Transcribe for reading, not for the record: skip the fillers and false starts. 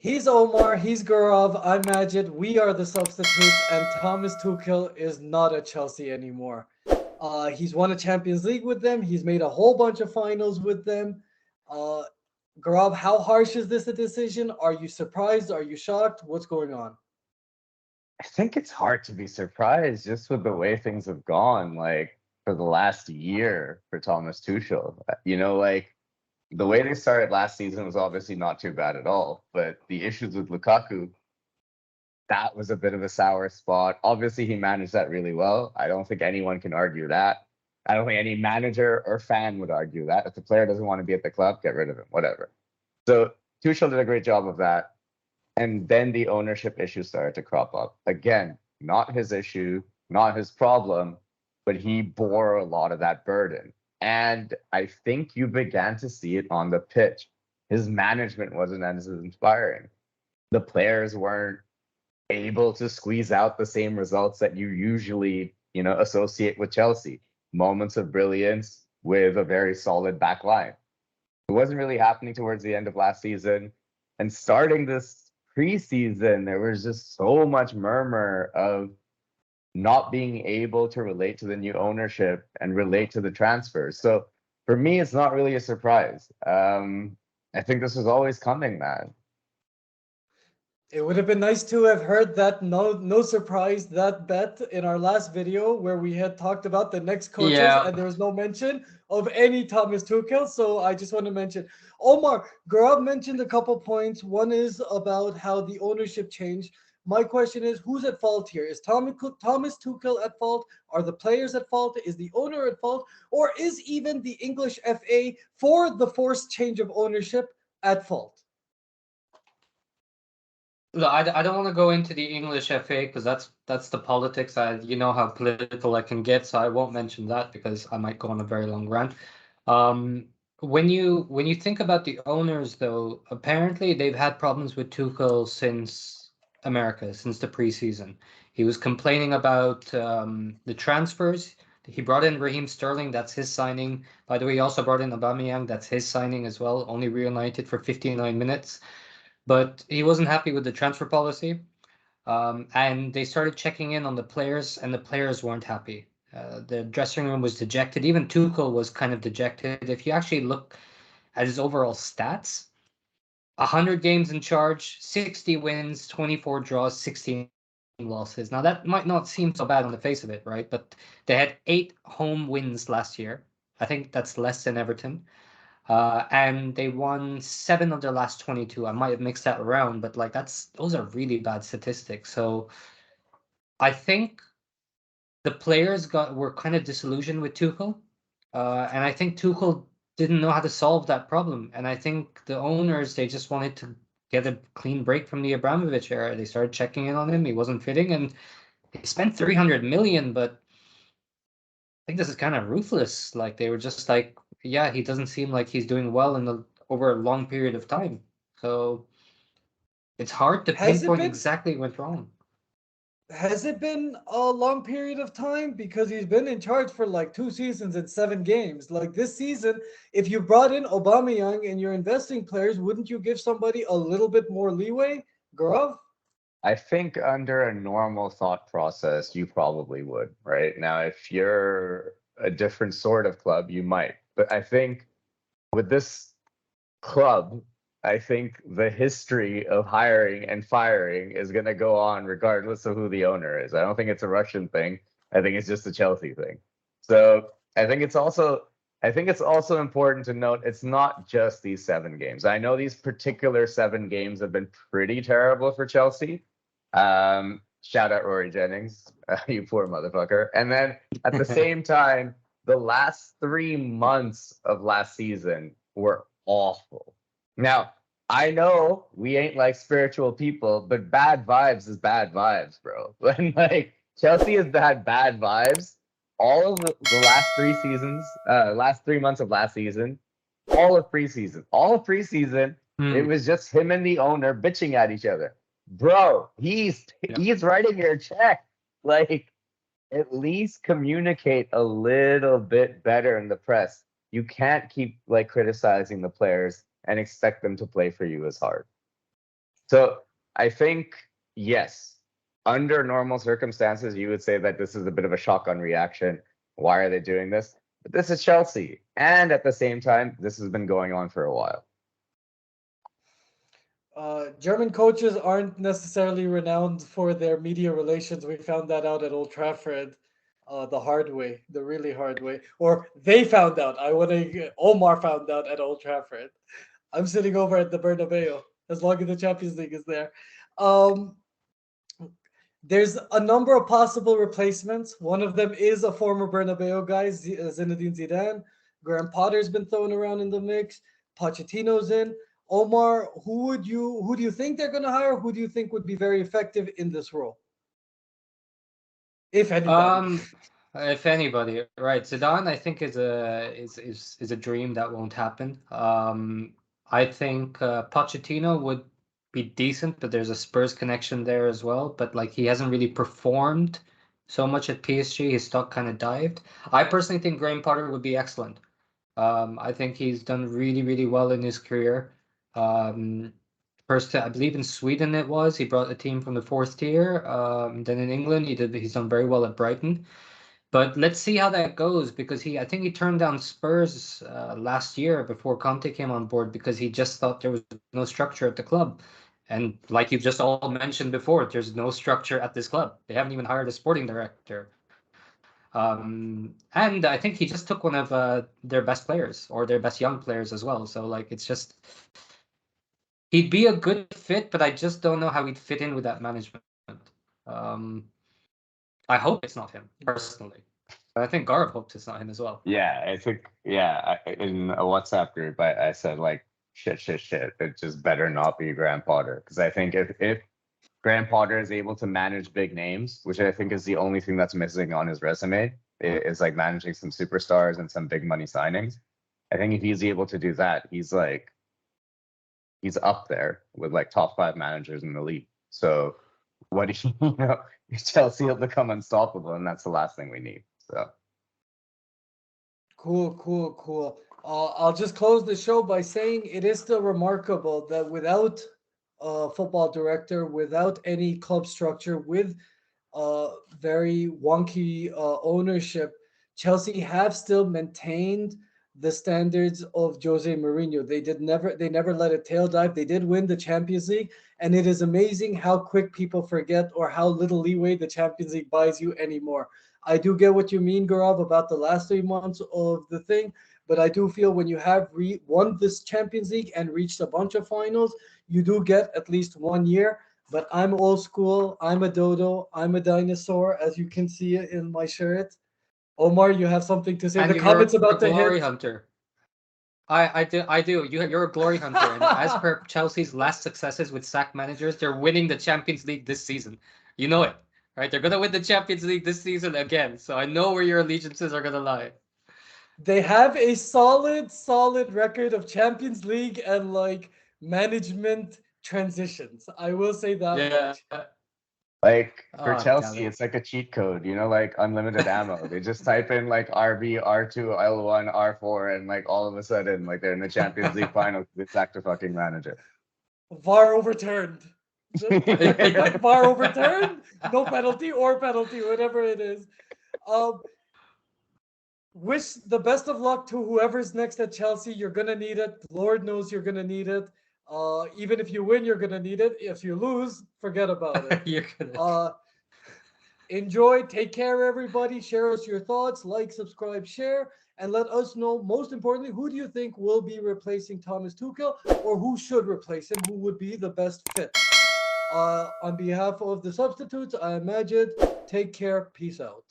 He's Omar, he's Gaurav, I'm Majid, we are the substitutes, and Thomas Tuchel is not at Chelsea anymore. He's won a Champions League with them, he's made a whole bunch of finals with them. Uh, Gaurav, how harsh is this a decision? Are you surprised? Are you shocked? What's going on? I think it's hard to be surprised just with the way things have gone, like for the last year for Thomas Tuchel. Like the way they started last season was obviously not too bad at all, but the issues with Lukaku, that was a bit of a sour spot. Obviously, he managed that really well. I don't think anyone can argue that. I don't think any manager or fan would argue that. If the player doesn't want to be at the club, get rid of him, whatever. So Tuchel did a great job of that. And then the ownership issue started to crop up. Again, not his issue, not his problem, but he bore a lot of that burden. And I think you began to see it on the pitch. His management wasn't as inspiring. The players weren't able to squeeze out the same results that you usually, associate with Chelsea. Moments of brilliance with a very solid back line. It wasn't really happening towards the end of last season. And starting this preseason, there was just so much murmur of not being able to relate to the new ownership and relate to the transfers. So for me, it's not really a surprise. I think this was always coming, man. It would have been nice to have heard that no surprise that bet in our last video where we had talked about the next coaches Yeah, and there was no mention of any Thomas Tuchel. So I just want to mention Omar Gaurav mentioned a couple points. One is about how the ownership changed. My question is, who's at fault here? Is Thomas Tuchel at fault? Are the players at fault? Is the owner at fault? Or is even the English FA for the forced change of ownership at fault? look, I don't want to go into the English FA because that's the politics. You know how political I can get, so I won't mention that because I might go on a very long rant. Um, when you think about the owners, though, apparently they've had problems with Tuchel since America, since the preseason. He was complaining about the transfers. He brought in Raheem Sterling, that's his signing. By the way, he also brought in Aubameyang, that's his signing as well, only reunited for 59 minutes. But he wasn't happy with the transfer policy. And they started checking in on the players, and the players weren't happy. The dressing room was dejected. Even Tuchel was kind of dejected. If you actually look at his overall stats, 100 games in charge, 60 wins, 24 draws, 16 losses. Now, that might not seem so bad on the face of it, right? But they had 8 home wins last year. I think that's less than Everton. And they won 7 of their last 22. I might have mixed that around, but like those are really bad statistics. So I think the players were kind of disillusioned with Tuchel, and I think Tuchel didn't know how to solve that problem. And I think the owners they just wanted to get a clean break from the Abramovich era. They started checking in on him. He wasn't fitting, and they spent 300 million, but I think this is kind of ruthless. Like they were just like, yeah, he doesn't seem like he's doing well over a long period of time. So it's hard to Has it pinpoint been exactly what's wrong. Has it been a long period of time? Because he's been in charge for like 2 seasons and 7 games. Like this season, if you brought in Aubameyang and you're investing players, wouldn't you give somebody a little bit more leeway? Gaurav? I think under a normal thought process, you probably would, right? Now, if you're a different sort of club, you might. But I think with this club, I think the history of hiring and firing is going to go on regardless of who the owner is. I don't think it's a Russian thing. I think it's just a Chelsea thing. So I think it's also important to note it's not just these 7 games. I know these particular 7 games have been pretty terrible for Chelsea. Shout out Rory Jennings, you poor motherfucker. And then at the same time, the last 3 months of last season were awful. Now, I know we ain't like spiritual people, but bad vibes is bad vibes, bro. When like Chelsea has had bad vibes all of the last 3 months of last season, all of preseason, it Hmm. was just him and the owner bitching at each other. Bro, he's Yeah. he's writing your check. Like, at least communicate a little bit better in the press. You can't keep like criticizing the players and expect them to play for you as hard. So I think, yes, under normal circumstances, you would say that this is a bit of a shotgun reaction. Why are they doing this? But this is Chelsea. And at the same time, this has been going on for a while. German coaches aren't necessarily renowned for their media relations. We found that out at Old Trafford, the hard way, the really hard way. Or they found out. Omar found out at Old Trafford. I'm sitting over at the Bernabeu as long as the Champions League is there. Um, there's a number of possible replacements. One of them is a former Bernabeu guy, Zinedine Zidane. Graham Potter's been thrown around in the mix. Pochettino's in. Omar, who do you think they're going to hire? Who do you think would be very effective in this role, if anybody? If anybody, right? Zidane, I think is a dream that won't happen. I think Pochettino would be decent, but there's a Spurs connection there as well. But like he hasn't really performed so much at PSG. His stock kind of dived. I personally think Graham Potter would be excellent. I think he's done really, really well in his career. First, I believe in Sweden it was. He brought a team from the fourth tier. Then in England, he's done very well at Brighton. But let's see how that goes because I think he turned down Spurs last year before Conte came on board because he just thought there was no structure at the club. And like you've just all mentioned before, there's no structure at this club. They haven't even hired a sporting director. And I think he just took one of their best players or their best young players as well. So like it's just he'd be a good fit, but I just don't know how he'd fit in with that management. I hope it's not him personally. But I think Garb hopes it's not him as well. Yeah, I think, yeah, in a WhatsApp group, I said like, shit. It just better not be Graham Potter. Because I think if Graham Potter is able to manage big names, which I think is the only thing that's missing on his resume, is like managing some superstars and some big money signings. I think if he's able to do that, he's up there with like top 5 managers in the league. So what do you know? Chelsea will become unstoppable, and that's the last thing we need. So Cool. I'll just close the show by saying it is still remarkable that without a football director, without any club structure, with very wonky ownership, Chelsea have still maintained the standards of Jose Mourinho. They never let a tail dive. They did win the Champions League, and it is amazing how quick people forget or how little leeway the Champions League buys you anymore. I do get what you mean, Gaurav, about the last 3 months of the thing, but I do feel when you have won this Champions League and reached a bunch of finals, you do get at least 1 year. But I'm old school. I'm a dodo. I'm a dinosaur, as you can see it in my shirt. Omar, you have something to say? And The comments you're a about the glory hit. hunter. I do. You're a glory hunter, and as per Chelsea's last successes with sack managers, they're winning the Champions League this season. You know it, right? They're gonna win the Champions League this season again. So I know where your allegiances are gonna lie. They have a solid record of Champions League and like management transitions. I will say that Yeah. much. like for Oh, damn Chelsea, it. it's like a cheat code, like unlimited ammo. They just type in like RB, R2, L1, R4, and like all of a sudden, like they're in the Champions League final. It's actor fucking manager. VAR overturned. VAR overturned. No penalty or penalty, whatever it is. Wish the best of luck to whoever's next at Chelsea. You're gonna need it. Lord knows you're gonna need it. Even if you win, you're gonna need it. If you lose, forget about it. You're gonna. Enjoy. Take care, everybody. Share us your thoughts. Like, subscribe, share, and let us know. Most importantly, who do you think will be replacing Thomas Tuchel, or who should replace him? Who would be the best fit? On behalf of the substitutes, I am Majid. Take care. Peace out.